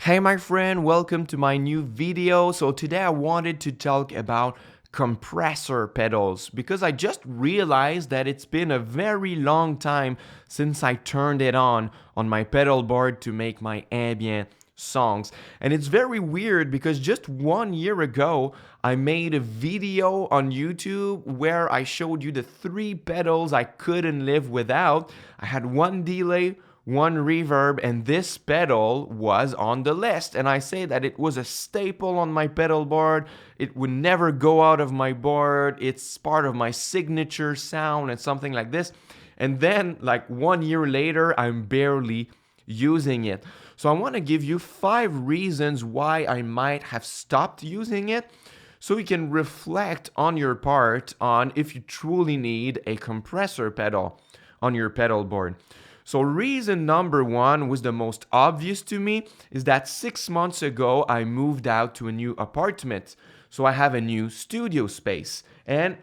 Hey my friend, welcome to my new video. So today I wanted to talk about compressor pedals because I just realized that it's been a very long time since I turned it on my pedal board to make my ambient songs. And it's very weird because just 1 year ago I made a video on YouTube where I showed you the 3 pedals I couldn't live without. I had one delay, one reverb, and this pedal was on the list. And I say that it was a staple on my pedal board. It would never go out of my board. It's part of my signature sound and something like this. And then, like 1 year later, I'm barely using it. So I want to give you 5 reasons why I might have stopped using it, so you can reflect on your part on if you truly need a compressor pedal on your pedal board. So reason number one was the most obvious to me, is that 6 months ago I moved out to a new apartment. So I have a new studio space. And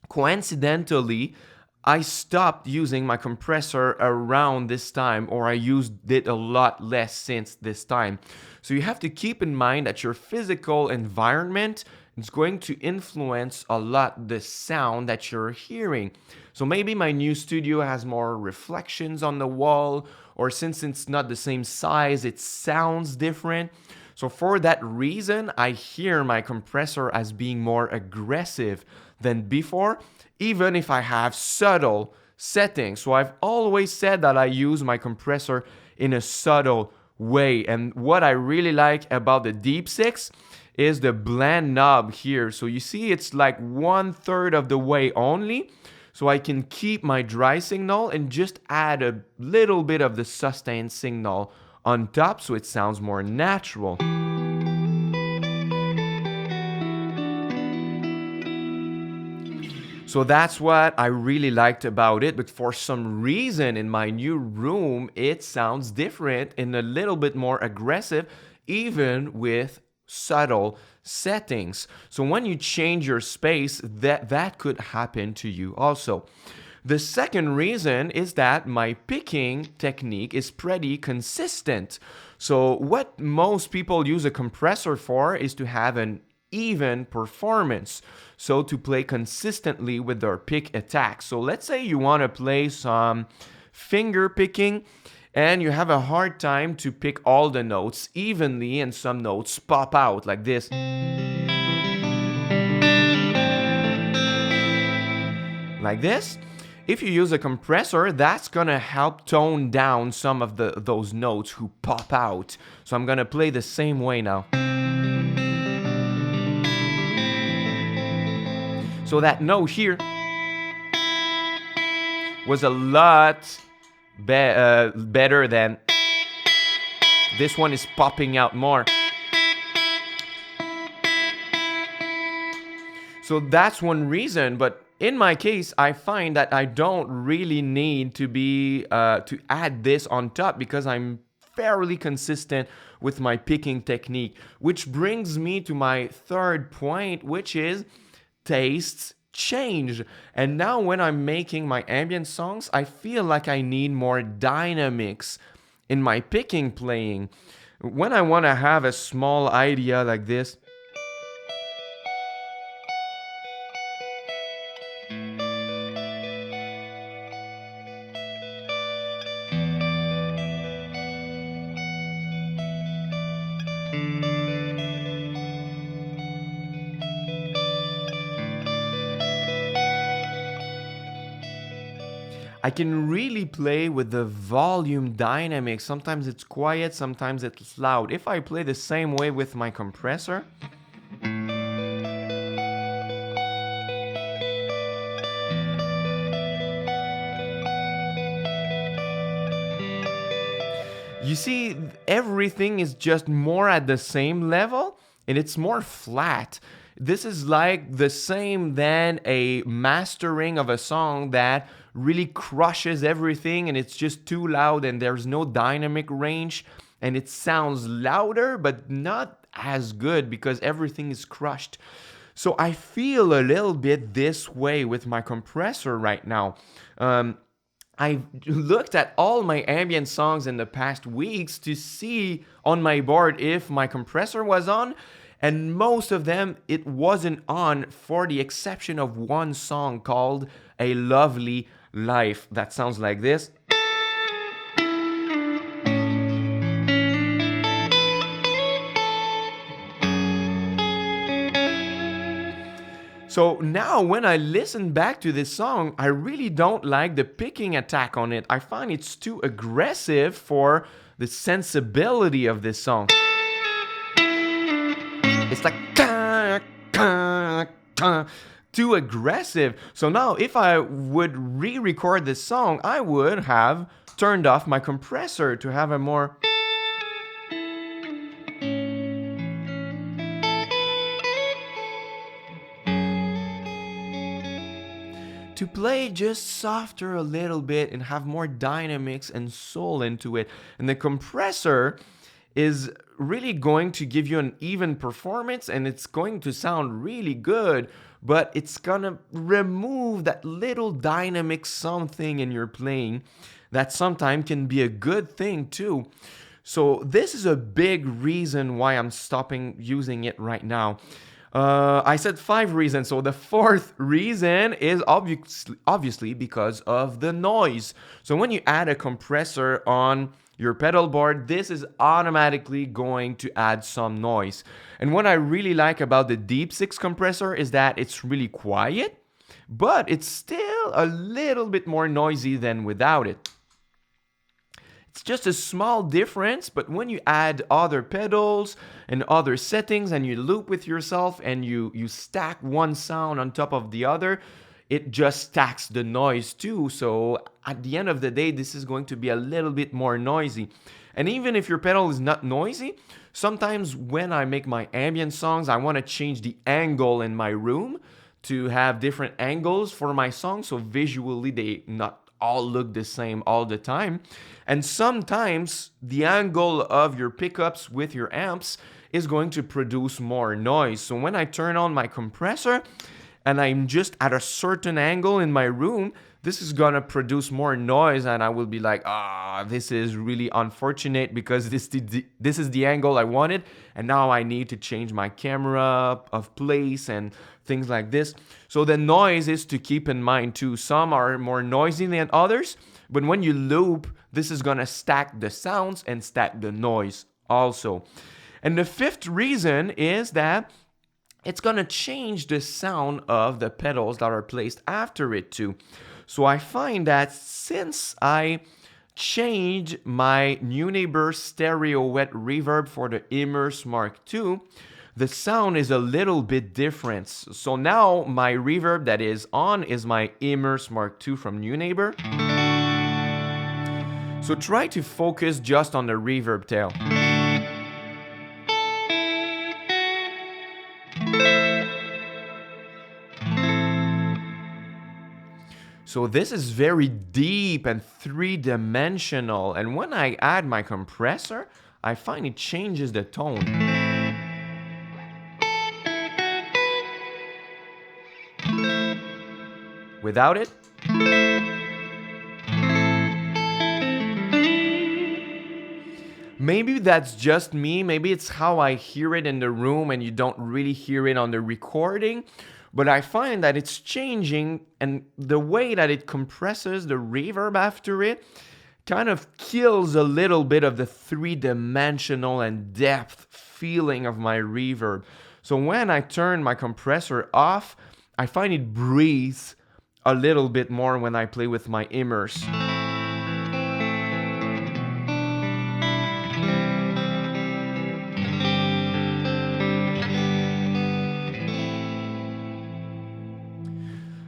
coincidentally, I stopped using my compressor around this time, or I used it a lot less since this time. So you have to keep in mind that your physical environment is going to influence a lot the sound that you're hearing. So maybe my new studio has more reflections on the wall, or since it's not the same size, it sounds different. So for that reason, I hear my compressor as being more aggressive than before, even if I have subtle settings. So I've always said that I use my compressor in a subtle way. And what I really like about the Deep 6 is the blend knob here. So you see it's like 1/3 of the way only. So I can keep my dry signal and just add a little bit of the sustained signal on top so it sounds more natural. So that's what I really liked about it, but for some reason in my new room, it sounds different and a little bit more aggressive, even with subtle settings. So when you change your space, that could happen to you also. The second reason is that my picking technique is pretty consistent. So what most people use a compressor for is to have an even performance, so to play consistently with their pick attack. So let's say you want to play some finger picking and you have a hard time to pick all the notes evenly, and some notes pop out like this, like this. If you use a compressor, that's gonna help tone down some of those notes who pop out. So I'm gonna play the same way now. So that note here was a lot better than this one is popping out more. So that's one reason, but in my case, I find that I don't really need to add this on top because I'm fairly consistent with my picking technique, which brings me to my third point, which is tastes change. And now when I'm making my ambient songs, I feel like I need more dynamics in my picking playing. When I want to have a small idea like this, I can really play with the volume dynamics. Sometimes it's quiet, sometimes it's loud. If I play the same way with my compressor, you see, everything is just more at the same level and it's more flat. This is like the same than a mastering of a song that really crushes everything and it's just too loud and there's no dynamic range and it sounds louder but not as good because everything is crushed. So I feel a little bit this way with my compressor right now. I looked at all my ambient songs in the past weeks to see on my board if my compressor was on, and most of them it wasn't on, for the exception of one song called A Lovely Life that sounds like this. So now when I listen back to this song, I really don't like the picking attack on it. I find it's too aggressive for the sensibility of this song. It's like too aggressive. So now if I would re-record this song, I would have turned off my compressor to have a more to play just softer a little bit and have more dynamics and soul into it. And the compressor is really going to give you an even performance, and it's going to sound really good, but it's gonna remove that little dynamic something in your playing that sometimes can be a good thing too. So this is a big reason why I'm stopping using it right now. I said 5 reasons. So the 4th reason is obviously because of the noise. So when you add a compressor on your pedal board, this is automatically going to add some noise. And what I really like about the Deep 6 compressor is that it's really quiet, but it's still a little bit more noisy than without it. It's just a small difference, but when you add other pedals and other settings and you loop with yourself and you stack one sound on top of the other, it just stacks the noise too. So at the end of the day, this is going to be a little bit more noisy. And even if your pedal is not noisy, sometimes when I make my ambient songs, I want to change the angle in my room to have different angles for my songs, so visually they not all look the same all the time. And sometimes the angle of your pickups with your amps is going to produce more noise. So when I turn on my compressor and I'm just at a certain angle in my room, this is gonna produce more noise, and I will be like, this is really unfortunate because this is the angle I wanted, and now I need to change my camera of place and things like this. So the noise is to keep in mind too. Some are more noisy than others, but when you loop, this is gonna stack the sounds and stack the noise also. And the 5th reason is that it's gonna change the sound of the pedals that are placed after it too. So I find that since I changed my New Neighbor stereo wet reverb for the Immerse Mark II, the sound is a little bit different. So now my reverb that is on is my Immerse Mark II from New Neighbor. So try to focus just on the reverb tail. So this is very deep and 3-dimensional, and when I add my compressor, I find it changes the tone. Without it, maybe that's just me, maybe it's how I hear it in the room and you don't really hear it on the recording, but I find that it's changing, and the way that it compresses the reverb after it kind of kills a little bit of the 3-dimensional and depth feeling of my reverb. So when I turn my compressor off, I find it breathes a little bit more when I play with my Immerse.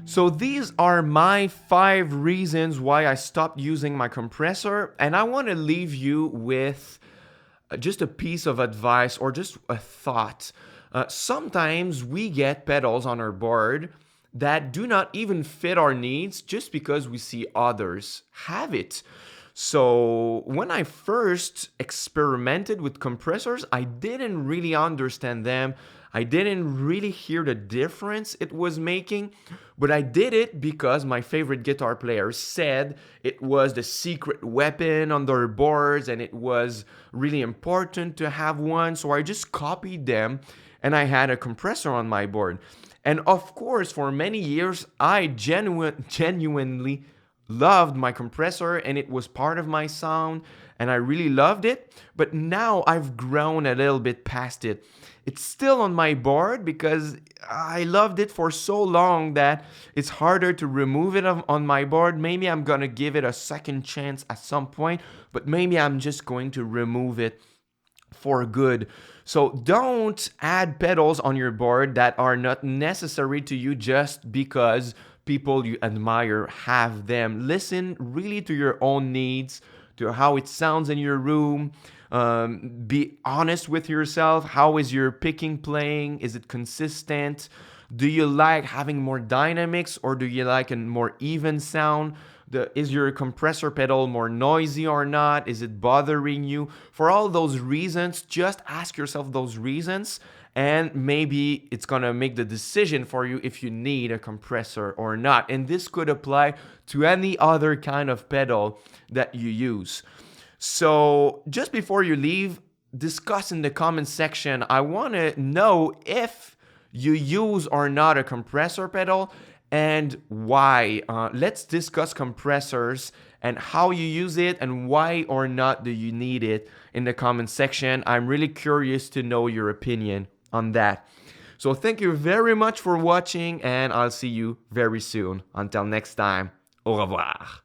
So these are my 5 reasons why I stopped using my compressor, and I want to leave you with just a piece of advice or just a thought. Sometimes we get pedals on our board that do not even fit our needs just because we see others have it. So when I first experimented with compressors, I didn't really understand them. I didn't really hear the difference it was making, but I did it because my favorite guitar player said it was the secret weapon on their boards and it was really important to have one. So I just copied them and I had a compressor on my board. And of course, for many years, I genuinely loved my compressor and it was part of my sound and I really loved it. But now I've grown a little bit past it. It's still on my board because I loved it for so long that it's harder to remove it on my board. Maybe I'm gonna give it a second chance at some point, but maybe I'm just going to remove it for good. So don't add pedals on your board that are not necessary to you just because people you admire have them. Listen really to your own needs, to how it sounds in your room. Be honest with yourself. How is your picking playing? Is it consistent? Do you like having more dynamics or do you like a more even sound? Is your compressor pedal more noisy or not? Is it bothering you? For all those reasons, just ask yourself those reasons and maybe it's gonna make the decision for you if you need a compressor or not. And this could apply to any other kind of pedal that you use. So just before you leave, discuss in the comment section. I want to know if you use or not a compressor pedal and why. Let's discuss compressors and how you use it and why or not do you need it in the comment section. I'm really curious to know your opinion on that. So thank you very much for watching and I'll see you very soon. Until next time, au revoir.